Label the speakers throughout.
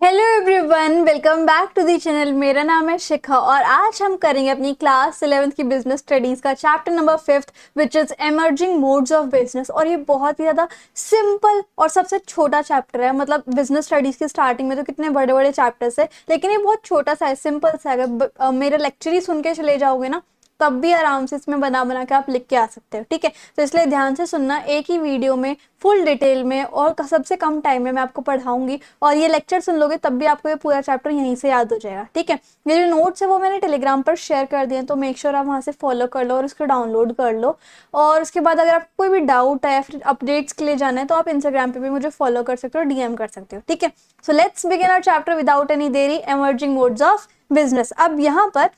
Speaker 1: Hello everyone, welcome back to the channel. मेरा नाम है शिखा और आज हम करेंगे अपनी क्लास 11th की बिजनेस स्टडीज का chapter number 5th which is emerging modes of business. और ये बहुत ही ज़्यादा सिंपल और सबसे छोटा चैप्टर है। मतलब बिजनेस स्टडीज की स्टार्टिंग में तो कितने बड़े बड़े चैप्टर्स है, लेकिन ये बहुत छोटा सा है, सिंपल सा है। अगर मेरे लेक्चर ही सुन के चले जाओगे ना, तब भी आराम से इसमें बना बना के आप लिख के आ सकते हो। ठीक है, तो इसलिए ध्यान से सुनना, एक ही वीडियो में फुल डिटेल में और सबसे कम टाइम में मैं आपको पढ़ाऊंगी। और ये लेक्चर सुन लोगे तब भी आपको ये पूरा चैप्टर यहीं से याद हो जाएगा। ठीक है, ये जो नोट्स है वो मैंने टेलीग्राम पर शेयर कर दिए हैं, तो मेक श्योर आप वहाँ से फॉलो कर लो और उसको डाउनलोड कर लो। और उसके बाद अगर आपको कोई भी डाउट है या फिर अपडेट्स के लिए जाना है तो आप इंस्टाग्राम पे भी मुझे फॉलो कर सकते हो, डीएम कर सकते हो। ठीक है, so let's begin our chapter without any देरी, एमर्जिंग मोड्स ऑफ बिजनेस। अब यहाँ पर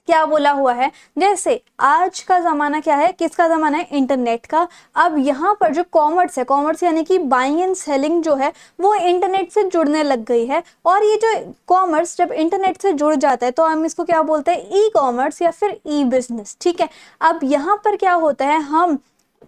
Speaker 1: क्या बोला हुआ है, जैसे आज का जमाना क्या है, किसका जमाना है, इंटरनेट का। अब यहाँ पर जो कॉमर्स है, कॉमर्स यानी कि बाइंग एंड सेलिंग जो है वो इंटरनेट से जुड़ने लग गई है। और ये जो कॉमर्स जब इंटरनेट से जुड़ जाता है तो हम इसको क्या बोलते हैं, ई कॉमर्स या फिर ई बिजनेस। ठीक है, अब यहाँ पर क्या होता है, हम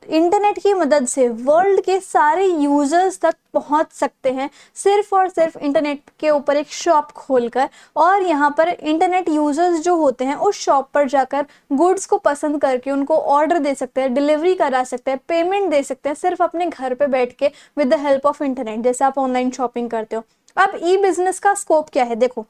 Speaker 1: इंटरनेट की मदद से वर्ल्ड के सारे यूजर्स तक पहुंच सकते हैं, सिर्फ और सिर्फ इंटरनेट के ऊपर एक शॉप खोलकर। और यहाँ पर इंटरनेट यूजर्स जो होते हैं उस शॉप पर जाकर गुड्स को पसंद करके उनको ऑर्डर दे सकते हैं, डिलीवरी करा सकते हैं, पेमेंट दे सकते हैं, सिर्फ अपने घर पे बैठ के with the help of internet, जैसे आप ऑनलाइन शॉपिंग करते हो। अब ई बिजनेस का स्कोप क्या है, देखो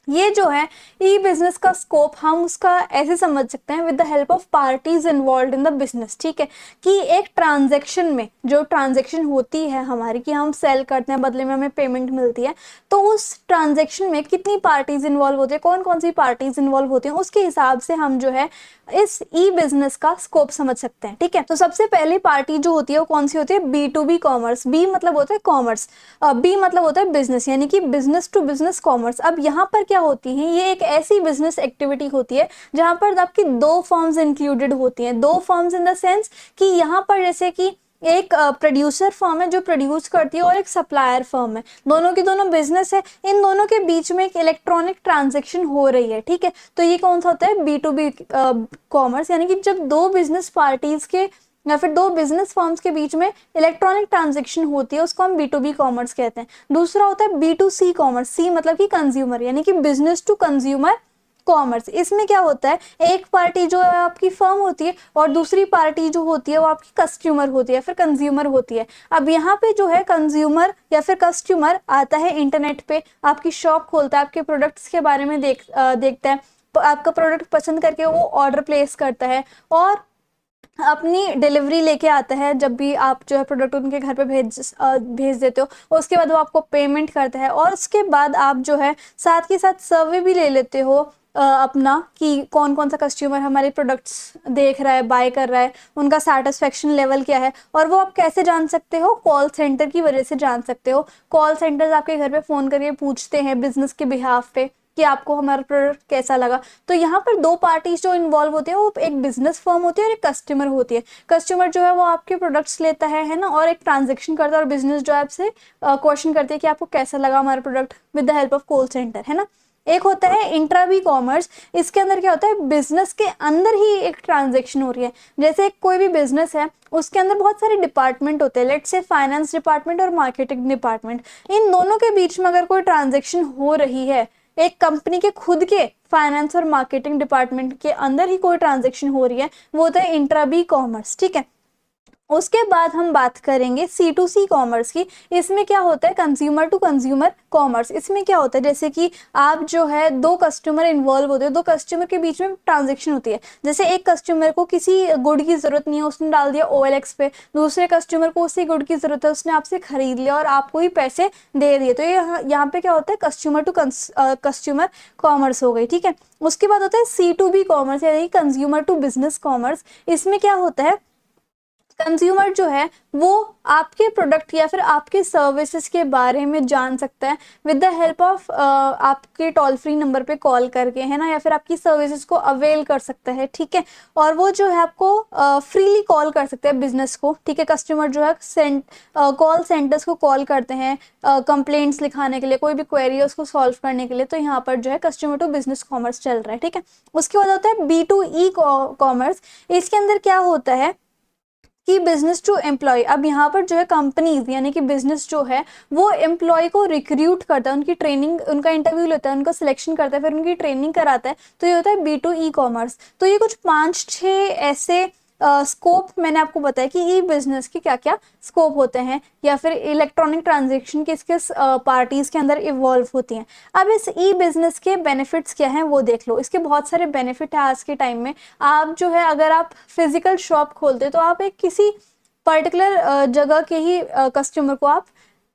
Speaker 1: ये जो है ई बिजनेस का स्कोप, हम उसका ऐसे समझ सकते हैं with the help of parties involve in the business. ठीक है, कि एक ट्रांजैक्शन में जो ट्रांजैक्शन होती है हमारी, कि हम सेल करते हैं, बदले में हमें पेमेंट मिलती है, तो उस ट्रांजैक्शन में कितनी पार्टीज इन्वॉल्व होती है, कौन कौन सी पार्टीज इन्वॉल्व होती हैं, उसके हिसाब से हम जो है इस ई बिजनेस का स्कोप समझ सकते हैं। ठीक है, तो सबसे पहली पार्टी जो होती है वो कौन सी होती है, B to B commerce. B मतलब होता है कॉमर्स, बी मतलब होता है बिजनेस, यानी कि बिजनेस टू बिजनेस कॉमर्स। अब यहाँ पर क्या होती है, ये एक ऐसी बिजनेस एक्टिविटी होती है जहाँ पर आपकी दो फर्म्स इंक्लूडेड होती हैं। दो फर्म्स इन द सेंस कि यहाँ पर जैसे कि एक प्रोड्यूसर फर्म है जो प्रोड्यूस करती है और एक सप्लायर फर्म है, दोनों की दोनों बिजनेस है, इन दोनों के बीच में एक इलेक्ट्रॉनिक ट्रांजेक्शन हो रही है। ठीक है, तो ये कौन सा होता है, बी टू बी कॉमर्स, यानी कि जब दो बिजनेस पार्टीज के या फिर दो बिजनेस फर्म्स के बीच में इलेक्ट्रॉनिक ट्रांजेक्शन होती है, उसको हम बी टू बी कॉमर्स कहते हैं। दूसरा होता है बी टू सी कॉमर्स, सी मतलब कि कंज्यूमर, यानी कि बिजनेस टू कंज्यूमर कॉमर्स। इसमें क्या होता है, एक पार्टी जो है आपकी फर्म होती है और दूसरी पार्टी जो होती है वो आपकी कस्टमर होती है, फिर कंज्यूमर होती है। अब यहाँ पे जो है कंज्यूमर या फिर कस्टमर आता है इंटरनेट पे, आपकी शॉप खोलता है, आपके प्रोडक्ट्स के बारे में देखता है, तो आपका प्रोडक्ट पसंद करके वो ऑर्डर प्लेस करता है और अपनी डिलीवरी लेके आता है। जब भी आप जो है प्रोडक्ट उनके घर पे भेज देते हो, उसके बाद वो आपको पेमेंट करता है। और उसके बाद आप जो है साथ के साथ सर्वे भी ले लेते हो अपना, कि कौन कौन सा कस्टमर हमारे प्रोडक्ट्स देख रहा है, बाय कर रहा है, उनका सेटिस्फेक्शन लेवल क्या है। और वो आप कैसे जान सकते हो, कॉल सेंटर की वजह से जान सकते हो। कॉल सेंटर्स आपके घर पे फ़ोन करके पूछते हैं बिजनेस के बिहाफ पे कि आपको हमारा प्रोडक्ट कैसा लगा। तो यहाँ पर दो पार्टीज जो इन्वॉल्व होती है वो एक बिजनेस फर्म होती है और एक कस्टमर होती है। कस्टमर जो है वो आपके प्रोडक्ट्स लेता है ना, और एक ट्रांजेक्शन करता है। और बिजनेस जो है आपसे क्वेश्चन करती है कि आपको कैसा लगा हमारा product, with the help of call centre, है ना। एक होता है इंट्रा बी कॉमर्स, इसके अंदर क्या होता है, बिजनेस के अंदर ही एक ट्रांजेक्शन हो रही है। जैसे कोई भी बिजनेस है उसके अंदर बहुत सारे डिपार्टमेंट होते हैं, लेट्स से फाइनेंस डिपार्टमेंट और मार्केटिंग डिपार्टमेंट। इन दोनों के बीच में अगर कोई ट्रांजेक्शन हो रही है, एक कंपनी के खुद के फाइनेंस और मार्केटिंग डिपार्टमेंट के अंदर ही कोई ट्रांजेक्शन हो रही है, वो होता है इंट्रा बी कॉमर्स। ठीक है, उसके बाद हम बात करेंगे सी टू सी कॉमर्स की। इसमें क्या होता है, कंज्यूमर टू कंज्यूमर कॉमर्स। इसमें क्या होता है, जैसे कि आप जो है दो कस्टमर इन्वॉल्व होते हैं, दो कस्टमर के बीच में ट्रांजेक्शन होती है। जैसे एक कस्टमर को किसी गुड की जरूरत नहीं है, उसने डाल दिया OLX पे, दूसरे कस्टमर को उसी गुड की जरूरत है, उसने आपसे खरीद लिया और आपको ही पैसे दे दिए। तो ये यहाँ पे क्या होता है, कस्टमर टू कस्टमर कॉमर्स हो गई। ठीक है, उसके बाद होता है सी टू बी कॉमर्स, यानी कंज्यूमर टू बिजनेस कॉमर्स। इसमें क्या होता है, कंज्यूमर जो है वो आपके प्रोडक्ट या फिर आपके सर्विसेज के बारे में जान सकता है विद द हेल्प ऑफ आपके टोल फ्री नंबर पे कॉल करके, है ना, या फिर आपकी सर्विसेज को अवेल कर सकता है। ठीक है, और वो जो है आपको फ्रीली कॉल कर सकते हैं बिजनेस को। ठीक है, कस्टमर जो है कॉल सेंटर्स को कॉल करते हैं कंप्लेंट्स लिखाने के लिए, कोई भी क्वेरी है उसको सॉल्व करने के लिए। तो यहाँ पर जो है कस्टमर टू बिजनेस कॉमर्स चल रहा है। ठीक है, उसके बाद होता है B2E कॉमर्स। इसके अंदर क्या होता है कि बिजनेस टू एम्प्लॉय, अब यहाँ पर जो है कंपनीज यानी कि बिजनेस जो है वो एम्प्लॉय को रिक्रूट करता है, उनकी ट्रेनिंग, उनका इंटरव्यू लेता है, उनका सिलेक्शन करता है, फिर उनकी ट्रेनिंग कराता है। तो ये होता है B2E कॉमर्स। तो ये कुछ 5-6 ऐसे स्कोप मैंने आपको बताया कि ई बिजनेस के क्या क्या स्कोप होते हैं, या फिर इलेक्ट्रॉनिक ट्रांजेक्शन किस किस पार्टीज के अंदर इवॉल्व होती हैं। अब इस ई बिजनेस के बेनिफिट्स क्या हैं वो देख लो। इसके बहुत सारे बेनिफिट है आज के टाइम में। आप जो है अगर आप फिजिकल शॉप खोलते तो आप एक किसी पर्टिकुलर जगह के ही कस्टमर को आप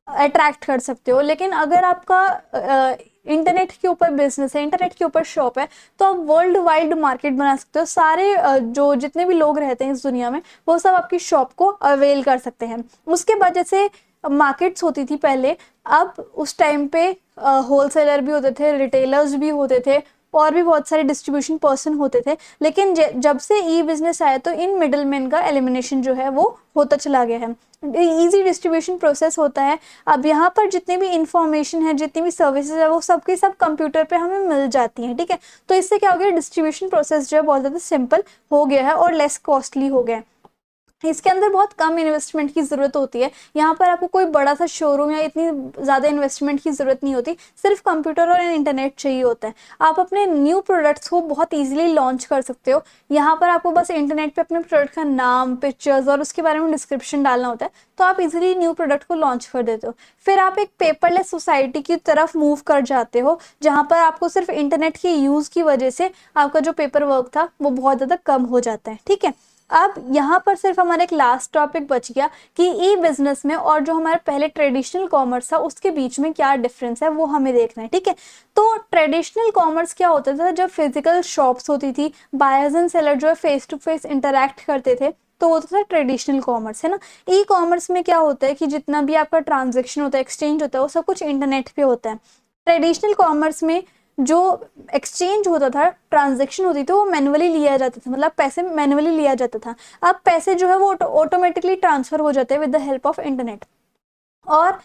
Speaker 1: अट्रैक्ट कर सकते हो, लेकिन अगर आपका इंटरनेट के ऊपर बिजनेस है, इंटरनेट के ऊपर शॉप है, तो आप वर्ल्ड वाइड मार्केट बना सकते हो। सारे जो जितने भी लोग रहते हैं इस दुनिया में वो सब आपकी शॉप को अवेल कर सकते हैं। उसके बाद जैसे मार्केट्स होती थी पहले, अब उस टाइम पे होलसेलर भी होते थे, रिटेलर्स भी होते थे, और भी बहुत सारे डिस्ट्रीब्यूशन पर्सन होते थे। लेकिन जब से ई बिजनेस आया तो इन मिडलमैन का एलिमिनेशन जो है वो होता चला गया है, इजी डिस्ट्रीब्यूशन प्रोसेस होता है। अब यहाँ पर जितनी भी इंफॉर्मेशन है, जितनी भी सर्विसेज है, वो सब के सब कंप्यूटर पे हमें मिल जाती हैं, ठीक है। तो इससे क्या हो गया, डिस्ट्रीब्यूशन प्रोसेस जो है बहुत ज़्यादा सिंपल हो गया है और लेस कॉस्टली हो गया है। इसके अंदर बहुत कम इन्वेस्टमेंट की ज़रूरत होती है। यहाँ पर आपको कोई बड़ा सा शोरूम या इतनी ज़्यादा इन्वेस्टमेंट की ज़रूरत नहीं होती, सिर्फ कंप्यूटर और इंटरनेट चाहिए होता है। आप अपने न्यू प्रोडक्ट्स को बहुत इजीली लॉन्च कर सकते हो। यहाँ पर आपको बस इंटरनेट पे अपने प्रोडक्ट का नाम, पिक्चर्स और उसके बारे में डिस्क्रिप्शन डालना होता है, तो आप इजीली न्यू प्रोडक्ट को लॉन्च कर देते हो। फिर आप एक पेपरलेस सोसाइटी की तरफ मूव कर जाते हो, जहाँ पर आपको सिर्फ इंटरनेट के यूज़ की वजह से आपका जो पेपर वर्क था वो बहुत ज़्यादा कम हो जाता है, ठीक है। अब यहाँ पर सिर्फ हमारा एक लास्ट टॉपिक बच गया कि ई बिजनेस में और जो हमारे पहले ट्रेडिशनल कॉमर्स था उसके बीच में क्या डिफरेंस है वो हमें देखना है, ठीक है। तो ट्रेडिशनल कॉमर्स क्या होता था, जब फिजिकल शॉप्स होती थी, बायर्स एंड सेलर जो है फेस टू फेस इंटरेक्ट करते थे, तो वो तो था ट्रेडिशनल कॉमर्स, है ना। ई कॉमर्स में क्या होता है कि जितना भी आपका ट्रांजेक्शन होता है, एक्सचेंज होता है, वो सब कुछ इंटरनेट पे होता है। ट्रेडिशनल कॉमर्स में जो एक्सचेंज होता था, ट्रांजैक्शन होती थी, वो मैनुअली लिया जाता था, मतलब पैसे मैनुअली लिया जाता था। अब पैसे जो है वो ऑटोमेटिकली ट्रांसफर हो जाते हैं with the help of internet. और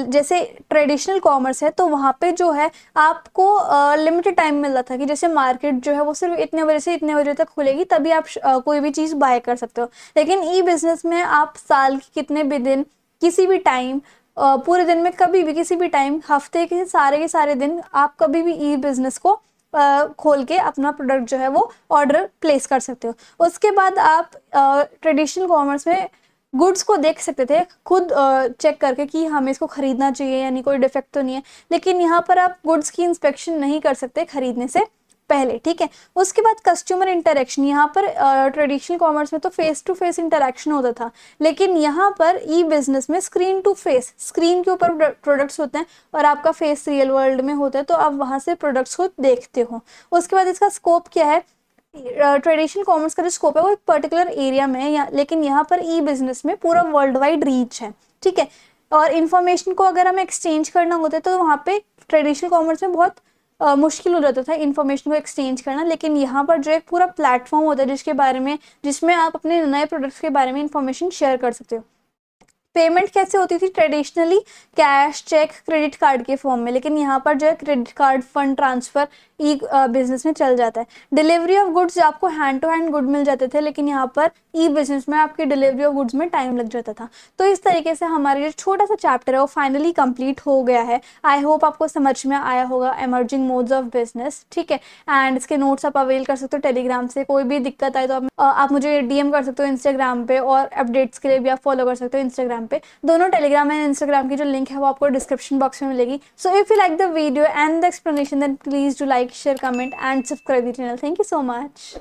Speaker 1: जैसे ट्रेडिशनल कॉमर्स है तो वहाँ पे जो है आपको लिमिटेड टाइम मिल रहा था कि जैसे मार्केट जो है वो सिर्फ इतने बजे से इतने बजे तक खुलेगी, तभी आप कोई भी चीज़ बाय कर सकते हो। लेकिन ई बिजनेस में आप साल के कितने भी दिन, किसी भी टाइम, पूरे दिन में कभी भी, किसी भी टाइम, हफ्ते के सारे दिन आप कभी भी ई बिजनेस को खोल के अपना प्रोडक्ट जो है वो ऑर्डर प्लेस कर सकते हो। उसके बाद आप ट्रेडिशनल कॉमर्स में गुड्स को देख सकते थे खुद, चेक करके कि हमें इसको खरीदना चाहिए यानी कोई डिफेक्ट तो नहीं है। लेकिन यहाँ पर आप गुड्स की इंस्पेक्शन नहीं कर सकते खरीदने से पहले, ठीक है। उसके बाद कस्टमर इंटरेक्शन, यहाँ पर ट्रेडिशनल कॉमर्स में तो फेस टू फेस इंटरेक्शन होता था, लेकिन यहाँ पर ई बिजनेस में स्क्रीन टू फेस, स्क्रीन के ऊपर प्रोडक्ट्स होते हैं और आपका फेस रियल वर्ल्ड में होता है, तो आप वहाँ से प्रोडक्ट्स को देखते हो। उसके बाद इसका स्कोप क्या है, ट्रेडिशनल कॉमर्स का जो स्कोप है वो एक पर्टिकुलर एरिया में है, लेकिन यहाँ पर ई बिजनेस में पूरा वर्ल्ड वाइड रीच है, ठीक है। और इन्फॉर्मेशन को अगर हमें एक्सचेंज करना होता है तो वहाँ पे ट्रेडिशनल कॉमर्स में बहुत मुश्किल हो जाता था इन्फॉर्मेशन को एक्सचेंज करना। लेकिन यहाँ पर जो एक पूरा प्लेटफॉर्म होता है जिसके बारे में, जिसमें आप अपने नए प्रोडक्ट्स के बारे में इंफॉर्मेशन शेयर कर सकते हो। पेमेंट कैसे होती थी traditionally, cash, cheque, credit card के फॉर्म में, लेकिन यहाँ पर जो है credit card, fund transfer e business में चल जाता है। डिलीवरी ऑफ गुड्स आपको हैंड टू हैंड गुड मिल जाते थे, लेकिन यहाँ पर ई बिजनेस में आपकी डिलीवरी ऑफ गुड्स में टाइम लग जाता था। तो इस तरीके से हमारा जो छोटा सा चैप्टर है वो फाइनली कंप्लीट हो गया है। आई होप आपको समझ में आया होगा एमर्जिंग मोड्स ऑफ बिजनेस, ठीक है। एंड इसके नोट्स आप अवेल कर सकते हो टेलीग्राम से। कोई भी दिक्कत आए तो आप मुझे डीएम कर सकते हो इंस्टाग्राम पे, और अपडेट्स के लिए भी आप फॉलो कर सकते हो इंस्टाग्राम पे। दोनों टेलीग्राम एंड इंस्टाग्राम की जो लिंक है वो आपको डिस्क्रिप्शन बॉक्स में मिलेगी। So if you like the video and the explanation then please do like, share, comment and subscribe the channel. Thank you so much.